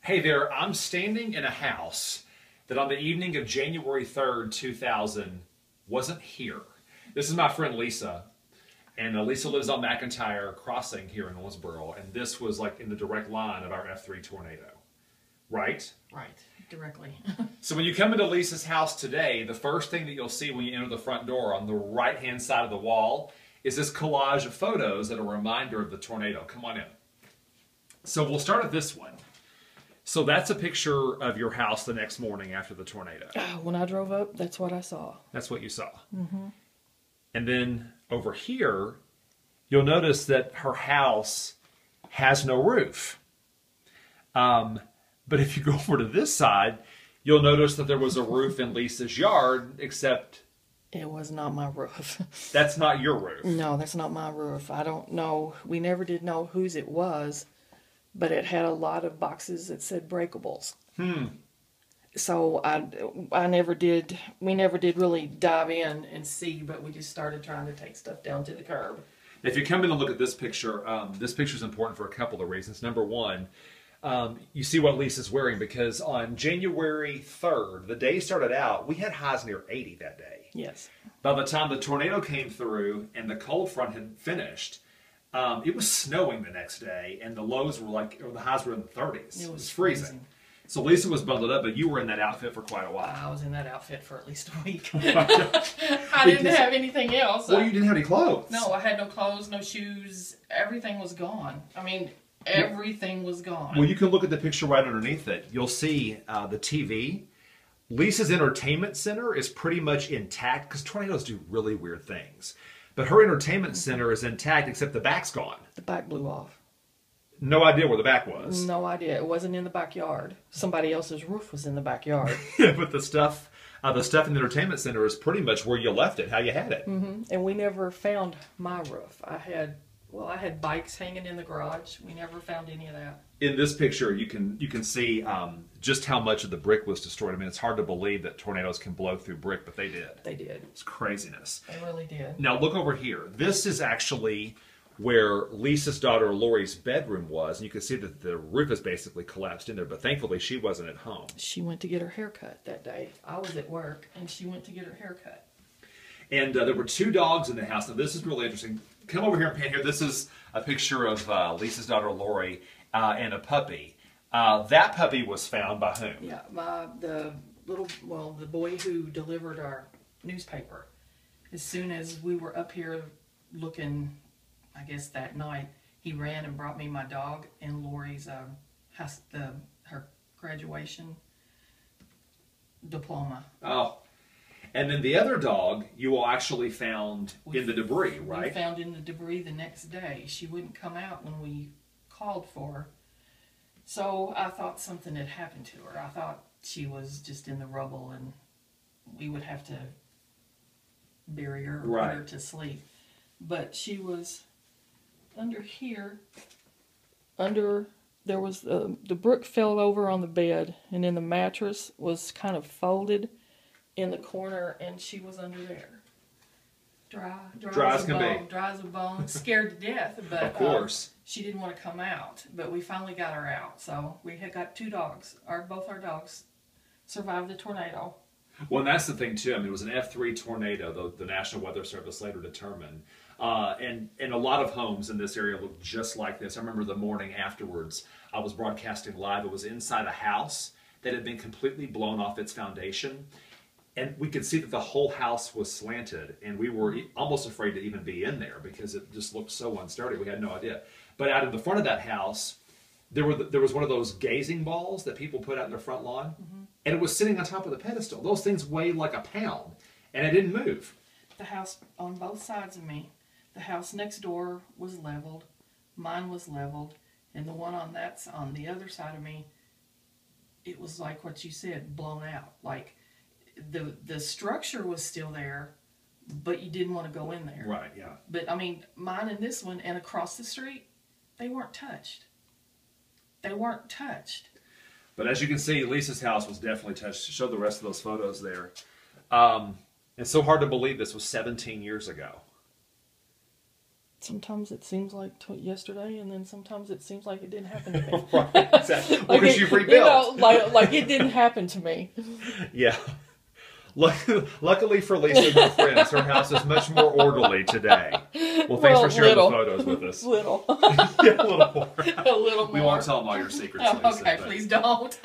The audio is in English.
Hey there, I'm standing in a house that on the evening of January 3rd, 2000 wasn't here. This is my friend Leisa, and Leisa lives on McIntyre Crossing here in Owensboro, and this was like in the direct line of our F-3 tornado, right? Right, directly. So when you come into Leisa's house today, the first thing that you'll see when you enter the front door on the right-hand side of the wall is this collage of photos that are a reminder of the tornado. Come on in. So we'll start at this one. So that's a picture of your house the next morning after the tornado. When I drove up, that's what I saw. That's what you saw. Mm-hmm. And then over here, you'll notice that her house has no roof. But if you go over to this side, you'll notice that there was a roof in Leisa's yard, except... It was not my roof. That's not your roof. No, that's not my roof. I don't know. We never did know whose it was. But it had a lot of boxes that said breakables. So I never did, we never did really dive in and see, but we just started trying to take stuff down to the curb. If you come in and look at this picture is important for a couple of reasons. Number one, you see what Leisa's wearing, because on January 3rd, the day started out, we had highs near 80 that day. Yes. By the time the tornado came through and the cold front had finished, it was snowing the next day, and the lows were like, or the highs were in the 30s. It was freezing. So Leisa was bundled up, but you were in that outfit for quite a while. I was in that outfit for at least a week. I didn't have anything else. Well, you didn't have any clothes. No, I had no clothes, no shoes. Everything was gone. I mean, everything was gone. Well, you can look at the picture right underneath it. You'll see the TV. Leisa's entertainment center is pretty much intact, because tornadoes do really weird things. But her entertainment center is intact, except the back's gone. The back blew off. No idea where the back was. No idea. It wasn't in the backyard. Somebody else's roof was in the backyard. Yeah, but the stuff in the entertainment center is pretty much where you left it, how you had it. Mm-hmm. And we never found my roof. I had bikes hanging in the garage. We never found any of that. In this picture, you can see just how much of the brick was destroyed. I mean, it's hard to believe that tornadoes can blow through brick, but they did. They did. It's craziness. They really did. Now look over here. This is actually where Leisa's daughter Lori's bedroom was, and you can see that the roof is basically collapsed in there, but thankfully she wasn't at home. She went to get her hair cut that day. I was at work, and she went to get her hair cut. And there were two dogs in the house. Now this is really interesting. Come over here and pan here. This is a picture of Leisa's daughter Lori and a puppy. That puppy was found by whom? Yeah, the boy who delivered our newspaper. As soon as we were up here looking, I guess that night, he ran and brought me my dog and Lori's her graduation diploma. Oh. And then the other dog you all actually found in the debris, right? We found in the debris the next day. She wouldn't come out when we called for her. So I thought something had happened to her. I thought she was just in the rubble and we would have to bury her or put her to sleep. But she was under here. There was the brick fell over on the bed, and then the mattress was kind of folded in the corner, and she was under there. Dry as a bone, scared to death, but of course. She didn't want to come out. But we finally got her out, so we had got two dogs. Both our dogs survived the tornado. Well, and that's the thing too. I mean, it was an F-3 tornado, the National Weather Service later determined, and a lot of homes in this area looked just like this. I remember the morning afterwards, I was broadcasting live. It was inside a house that had been completely blown off its foundation. And we could see that the whole house was slanted, and we were almost afraid to even be in there because it just looked so unsturdy. We had no idea. But out in the front of that house, there was one of those gazing balls that people put out in their front lawn, and it was sitting on top of the pedestal. Those things weighed like a pound, and it didn't move. The house on both sides of me, the house next door was leveled, mine was leveled, and the one on the other side of me, it was like what you said, blown out. Like the structure was still there, but you didn't want to go in there. Right, yeah. But I mean, mine and this one and across the street, they weren't touched. They weren't touched. But as you can see, Leisa's house was definitely touched. Show the rest of those photos there. It's so hard to believe this was 17 years ago. sometimes it seems like yesterday, and then sometimes it seems like it didn't happen to me. Right, exactly. Well, because you've rebuilt. Like it didn't happen to me. Yeah. Luckily for Leisa and her friends, her house is much more orderly today. Well, thanks for sharing the photos with us. Little. Yeah, a little more. A little more. We won't tell them all your secrets, Leisa. Okay, please don't.